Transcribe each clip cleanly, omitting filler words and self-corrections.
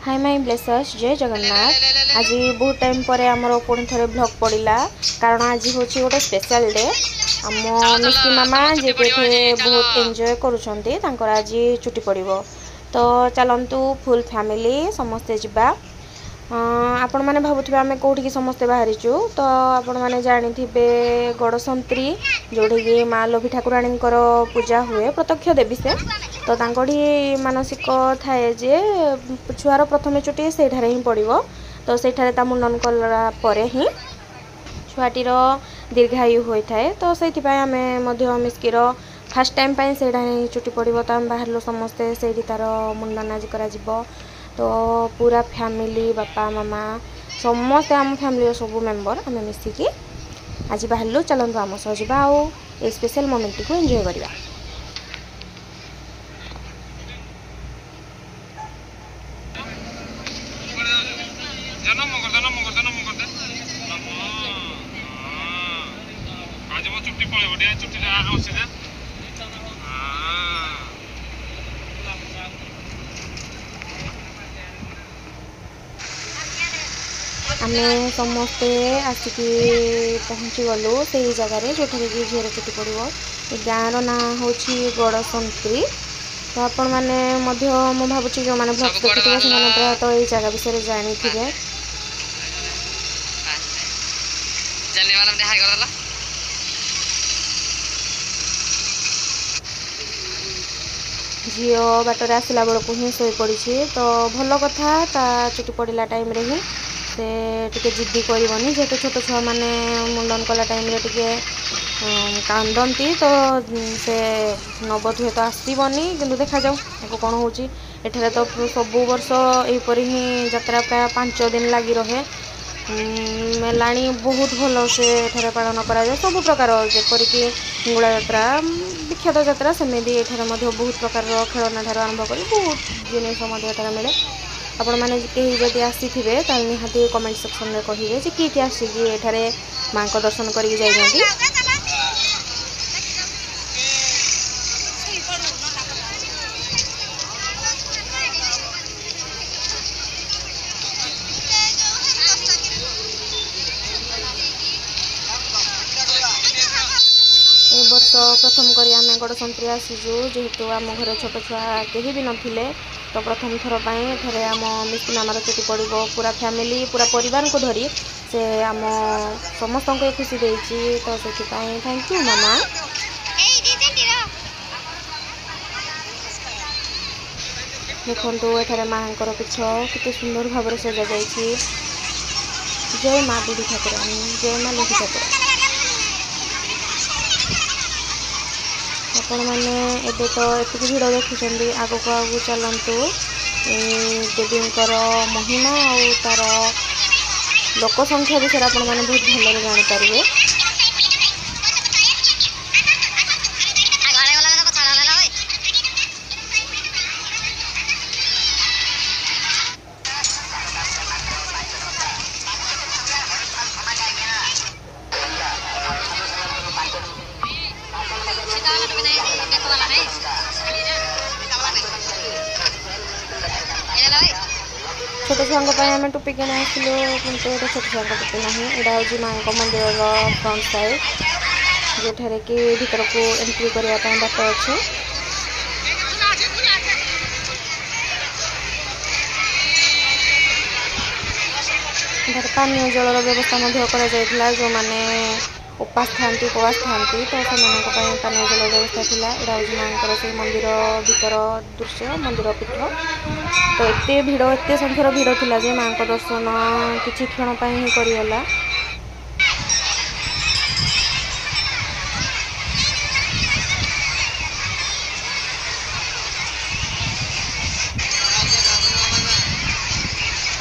Hi my ब्लेसर्स जय जगन्नाथ। आज बहुत टाइम पर आमर पुणी थे ब्लॉग पड़ा कारण आज हूँ गोटे स्पेशल डे। आम मिस्की मामा जे बहुत एंजॉय कर आज छुट्टी पड़ो तो चलतु फुल फैमिली समस्ते जावा। आपण मैंने भावुवे आम कौटी समस्ते बाहरीचु तो आपण मैंने जानी गड़संत्री जोठी माँ लोभी ठाकुराणी पूजा हुए प्रत्यक्ष देवी से तो मानसिक थाए जे छुआर प्रथम चुटी से ही पड़ो तो से मुंडन कलापर ही छुआटीर दीर्घायु होता है तो से आम मिस्कीर फास्ट टाइम से चुटी पड़ो तो आम बाहर समस्ते से तार मुंडन आज कर तो पूरा फैमिली बापा मामा समस्ते आम फैमिली सब मेंबर आम मिसिकी आज बाहर चलतु आम सह जा आ स्पेशल मोमेंट को एंजॉय करवा। आम समस्ते आसिकी पहुँची गलु से जगार जो झीर चुटी पड़ो गाँव ना हूँ गड़संत्री तो आपण मैंने मु भावुँ जो मैंने ब्लॉग देखुए से प्रायतः ये जगह विषय जानी थे। झील बाटर आसला बेलू ही शोई पड़ी तो भल कथा ता चुटी पड़ा टाइम रे ही से टिके जिद्दी करनी जेहेतु छोट छुआ मैंने मुंडन कला टाइम रे टिके कांदती तो से नबद हुए तो आसबनी कि देखा जाऊ कौन हो तो सब वर्ष यहीपर ही यात्रा प्राय 5 दिन लगी रहे मेलाणी बहुत भल से पालन कर सब प्रकार जेपरिक हिंगुला यात्रा विख्यात यात्रा सेमती ये बहुत प्रकार खेलना ठार आरंभ कर बहुत जिनिस मिले। आपण मैंने कहीं जदि आसी थे निहाती कमेंट सेक्शन में कहे किए आसिकी माँ को दर्शन करके जाइए। वर्ष प्रथम करी आम गड़संत्री आसीजु जेहेतु आम घर छोट छुआ कहीं भी नथिले तो प्रथम थर पर आम मिस्की मामार चुटी पड़ो पूरा फैमिली पूरा परिवार को धरी से आम समस्त को खुशी देती तो से थैंक यू मामा। देखो एठारे माँ पीछ कितने सुंदर भाव सजा जा। जय माँ बुढ़ी ठाकुराणी जय माँ लोभी ठाकुराणी। आपण मैंने एबे तो एत भिड़ देखुं आग को आग चलतु देवींकर महिमा और तार लोक संख्या विषय आपण मैंने बहुत भल जानीपारे। छोट छुआ आम टोपी किन आसलु कितु ये छोट छुआ टोपी ना यहाँ हूँ माँ मंदिर फ्रंट साइड जोठारे कि भीतर को एंट्री करने बाट अच्छे। पानीय जलर व्यवस्था जो मैंने उपास था उपवास था तो से पानीय जल व्यवस्था थी। यहाँ हूँ माँ से मंदिर भीतर दृश्य मंदिर पीठ तो एते भिड़ एते संख्यार भिड़ थिला जे माँ को दर्शन किछि क्षण पाई ही करिगला।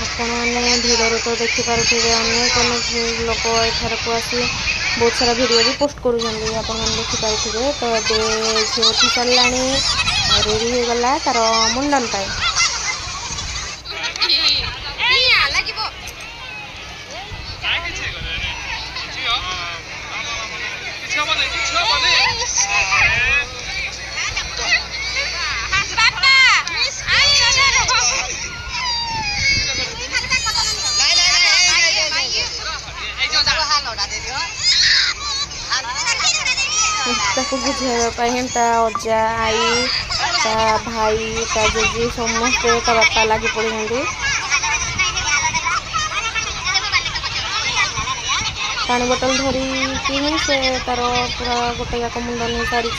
आपण मैंने भिड़ तो देखिपे अनेक अनेक लोक एथार को आसी बहुत सारा वीडियो भी पोस्ट करुँच आप देखिपे तो ये झील उठी सारा रेडी हो गला तार मुंडन पाई। ताको बुझाइवाई ता अजा आई ता भाई ता जेजी समस्ते ता बापा लगी पड़ी पानी बोतल धरिकी से तार पूरा गोटे जाक मुंड नहीं सारी।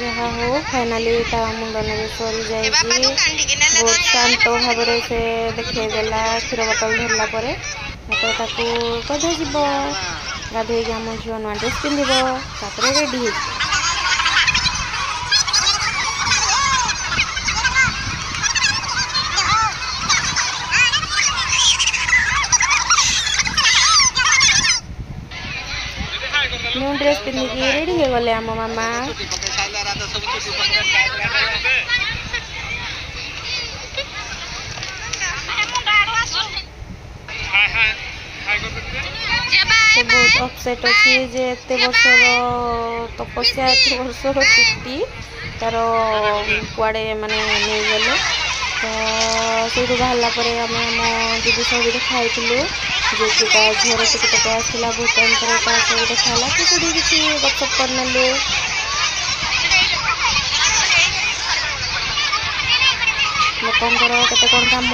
जहाँ हो फाइनाली मुंडन सरी जाए बहुत शांत भाव से देखला क्षीर बोतल धरला गाधे जीव गाधे आम झील नुआ ड्रेस पिंध रेडी न्यू ड्रेस पिंधिकी रेडी हो गले आम मामा तो बहुत अपसेट अच्छी जे एत वर्षर तपस्या एत वर्षर छुट्टी तार कुआड़े माने नहीं गले तो से बाहर आम आम दीदी सब खाई जे कि झीर टिके आसला बहुत टाइम पर सब देखाला कि किसी गपसप करनेलु लोकंर केते कौन काम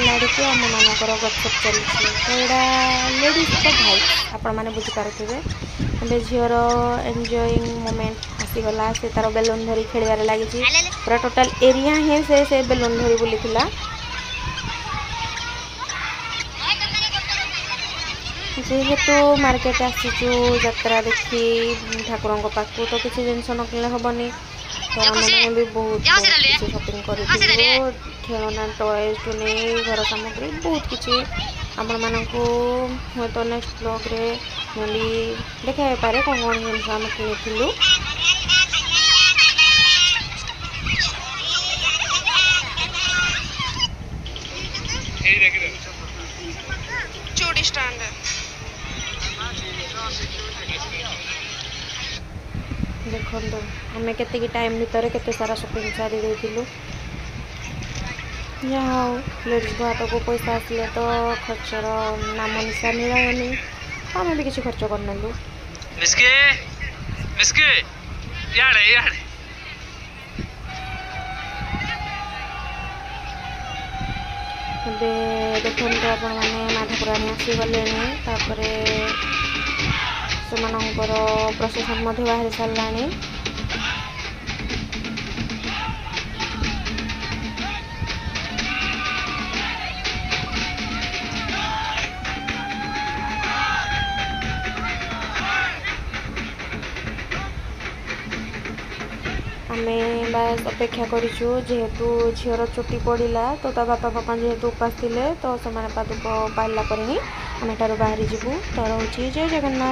लड़की आम मानकर गपसप चलती तो यहाँ लेडीज तो भाई आपण मैंने बुझीपारे ए झीर एंजॉयिंग मोमेंट आसीगला से तार बेलून धरी खेल लगी पूरा टोटाल एरिया ही से बेलून धरी बुली जेहेतु मार्केट आसीचु यात्रा देखी ठाकुर पाखु तो किसी जिनस न किले हेनी तो मैंने भी बहुत शॉपिंग कर खेलना टॉयज टू नहीं घर सामग्री बहुत किसी आपण मानक हूँ तो नेक्स्ट ब्लॉग रे मिली देखा पारे कौन कौन जिन आम किनी चूड़ी स्टैंड देखो आम के टाइम भितर केते सारा शॉपिंग सारी देलु जहाँ लेडीज हाथ को पैसा आसिले तो खर्चर नाम निशान रही आम भी किसी खर्च करनेलु देखो आपण मैंने माधपुराणी आसीगले से प्रसेसन बाहरी सारा आमे बास अपेक्षा करूँ जेहेतु झीर चुटी पड़ा तो ता बापा पापा जेहेतु उपास थे तो से पादुक पाइला ही आम बाहरी जीवु तो रोचे जय जगन्नाथ।